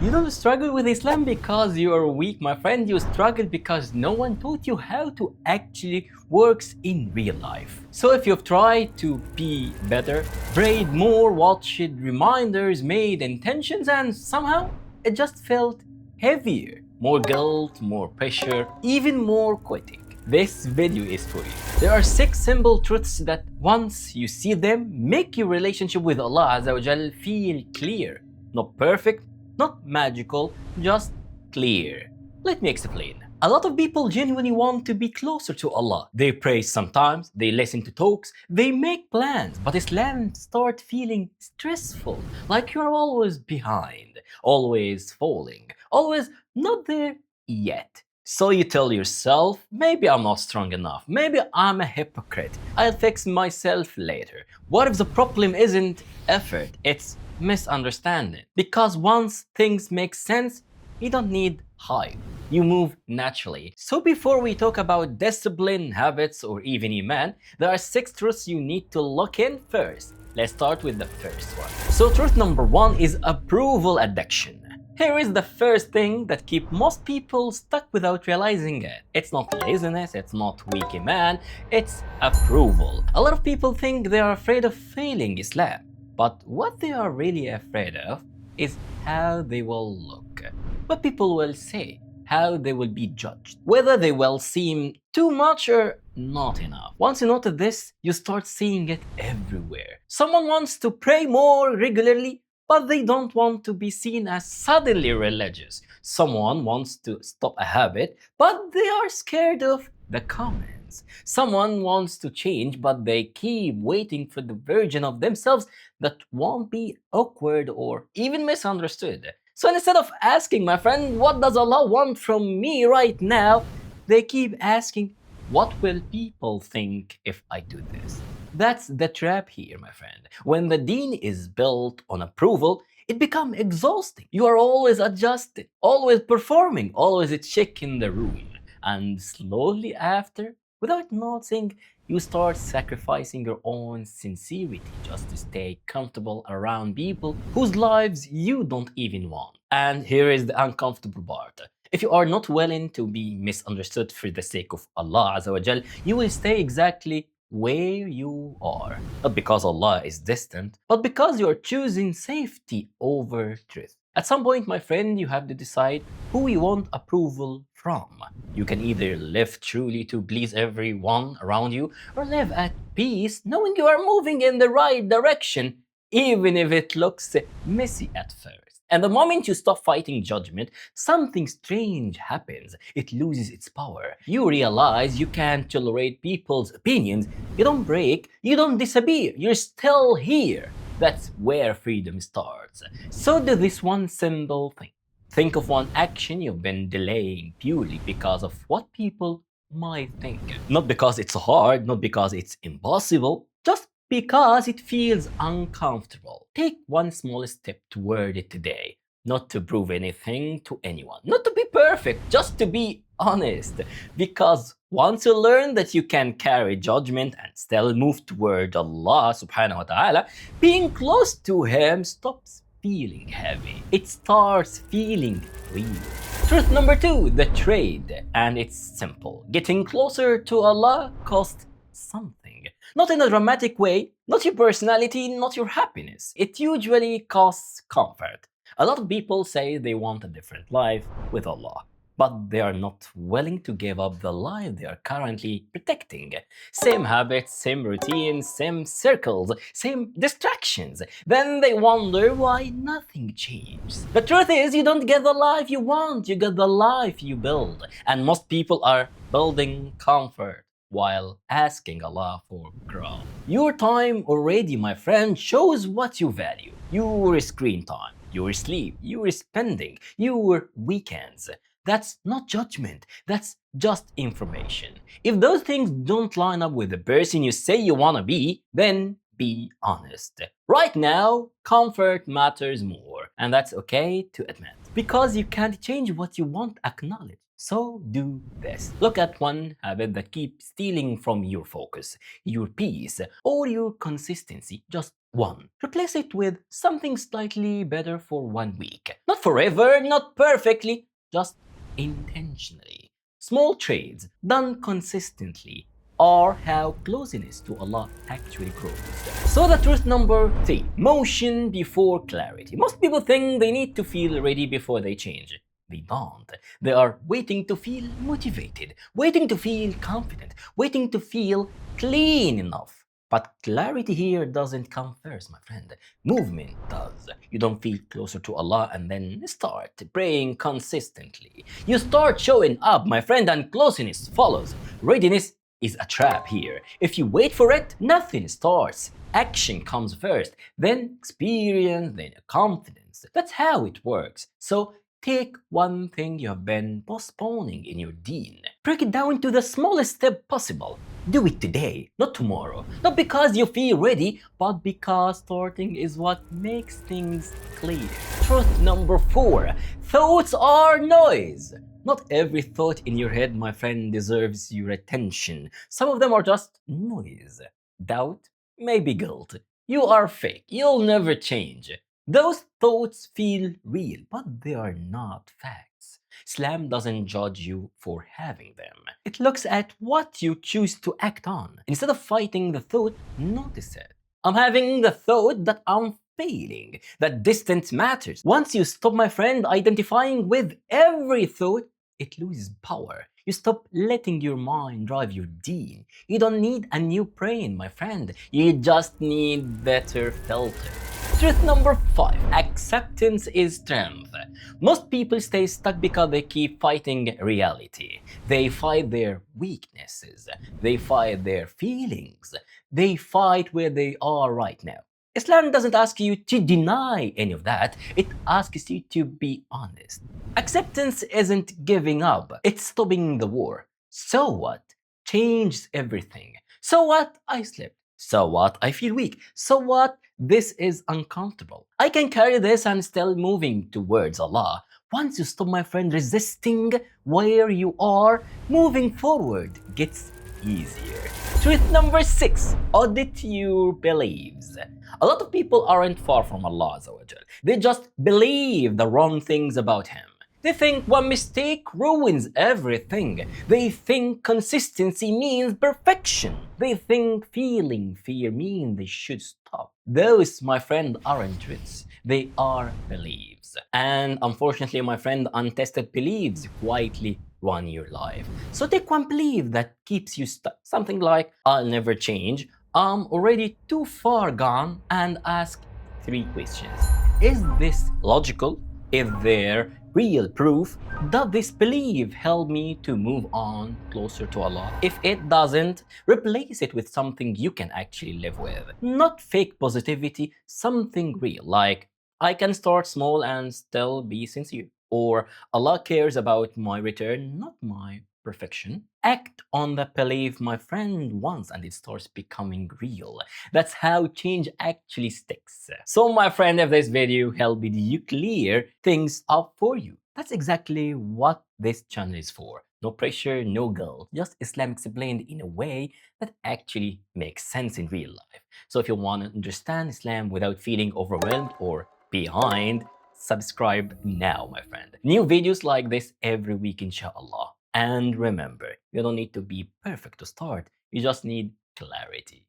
You don't struggle with Islam because you are weak, my friend. You struggle because no one taught you how to actually works in real life. So if you've tried to be better, prayed more, watched reminders, made intentions, and somehow it just felt heavier, more guilt, more pressure, even more quitting, this video is for you. There are 6 simple truths that once you see them, make your relationship with Allah Azza wa Jal feel clear. Not perfect, not magical, just clear. Let me explain. A lot of people genuinely want to be closer to Allah. They pray sometimes, they listen to talks, they make plans, but Islam starts feeling stressful, like you're always behind, always falling, always not there yet. So you tell yourself, maybe I'm not strong enough, maybe I'm a hypocrite, I'll fix myself later. What if the problem isn't effort, it's misunderstanding? Because once things make sense, you don't need hype. You move naturally. So before we talk about discipline, habits, or even iman, there are 6 truths you need to look in first. Let's start with the first one. So truth number 1 is approval addiction. Here is the first thing that keeps most people stuck without realizing it. It's not laziness, it's not weak iman, it's approval. A lot of people think they are afraid of failing Islam, but what they are really afraid of is how they will look, what people will say, how they will be judged, whether they will seem too much or not enough. Once you notice this, you start seeing it everywhere. Someone wants to pray more regularly, but they don't want to be seen as suddenly religious. Someone wants to stop a habit, but they are scared of the comments. Someone wants to change, but they keep waiting for the version of themselves that won't be awkward or even misunderstood. So instead of asking, my friend, what does Allah want from me right now, they keep asking, what will people think if I do this? That's the trap here, my friend. When the Deen is built on approval, it becomes exhausting. You are always adjusting, always performing, always checking the room. And slowly after, without noticing, you start sacrificing your own sincerity just to stay comfortable around people whose lives you don't even want. And here is the uncomfortable part. If you are not willing to be misunderstood for the sake of Allah Azza wa Jal, you will stay exactly where you are. Not because Allah is distant, but because you are choosing safety over truth. At some point, my friend, you have to decide who you want approval from. You can either live truly to please everyone around you, or live at peace knowing you are moving in the right direction, even if it looks messy at first. And the moment you stop fighting judgment, something strange happens. It loses its power. You realize you can't tolerate people's opinions. You don't break, you don't disappear, you're still here. That's where freedom starts. So do this one simple thing. Think of one action you've been delaying purely because of what people might think. Not because it's hard, not because it's impossible, just because it feels uncomfortable. Take one small step toward it today. Not to prove anything to anyone, not to be perfect, just to be honest. Because once you learn that you can carry judgment and still move toward Allah subhanahu wa ta'ala, being close to Him stops feeling heavy. It starts feeling real. Truth number 2, the trade. And it's simple. Getting closer to Allah costs something. Not in a dramatic way, not your personality, not your happiness. It usually costs comfort. A lot of people say they want a different life with Allah, but they are not willing to give up the life they are currently protecting. Same habits, same routines, same circles, same distractions. Then they wonder why nothing changes. The truth is, you don't get the life you want, you get the life you build. And most people are building comfort while asking Allah for growth. Your time already, my friend, shows what you value. Your screen time, your sleep, your spending, your weekends. That's not judgment, that's just information. If those things don't line up with the person you say you wanna be, then be honest. Right now, comfort matters more, and that's okay to admit. Because you can't change what you won't acknowledge. So do this. Look at one habit that keeps stealing from your focus, your peace, or your consistency. Just 1. Replace it with something slightly better for 1 week. Not forever, not perfectly, just intentionally. Small trades done consistently are how closeness to Allah actually grows. So the truth number 3, motion before clarity. Most people think they need to feel ready before they change. They don't. They are waiting to feel motivated, waiting to feel confident, waiting to feel clean enough. But clarity here doesn't come first, my friend. Movement does. You don't feel closer to Allah and then start praying consistently. You start showing up, my friend, and closeness follows. Readiness is a trap here. If you wait for it, nothing starts. Action comes first, then experience, then confidence. That's how it works. So take one thing you have been postponing in your Deen. Break it down to the smallest step possible. Do it today, not tomorrow. Not because you feel ready, but because starting is what makes things clear. Truth number 4. Thoughts are noise. Not every thought in your head, my friend, deserves your attention. Some of them are just noise. Doubt, maybe guilt. You are fake. You'll never change. Those thoughts feel real, but they are not facts. Islam doesn't judge you for having them. It looks at what you choose to act on. Instead of fighting the thought, notice it. I'm having the thought that I'm failing, that distance matters. Once you stop, my friend, identifying with every thought, it loses power. You stop letting your mind drive your Deen. You don't need a new brain, my friend. You just need better filter. Truth number 5. Acceptance is strength. Most people stay stuck because they keep fighting reality. They fight their weaknesses. They fight their feelings. They fight where they are right now. Islam doesn't ask you to deny any of that. It asks you to be honest. Acceptance isn't giving up. It's stopping the war. So what? Changes everything. So what? I slept. So what? I feel weak. So what? This is uncomfortable. I can carry this and still moving towards Allah. Once you stop, my friend, resisting where you are, moving forward gets easier. Truth number 6. Audit your beliefs. A lot of people aren't far from Allah Azza wa Jal. They just believe the wrong things about Him. They think one mistake ruins everything. They think consistency means perfection. They think feeling fear means they should stop. Those, my friend, aren't truths. They are beliefs. And unfortunately, my friend, untested beliefs quietly run your life. So take one belief that keeps you stuck. Something like, I'll never change, I'm already too far gone, and ask 3 questions. Is this logical? Is there real proof? Does this belief help me to move on closer to Allah? If it doesn't, replace it with something you can actually live with. Not fake positivity, something real, like I can start small and still be sincere. Or Allah cares about my return, not my perfection. Act on the belief, my friend, once and it starts becoming real. That's how change actually sticks. So my friend, if this video helped you clear things up for you, that's exactly what this channel is for. No pressure, no guilt, just Islam explained in a way that actually makes sense in real life. So if you want to understand Islam without feeling overwhelmed or behind, subscribe now, my friend. New videos like this every week, inshallah. And remember, you don't need to be perfect to start, you just need clarity.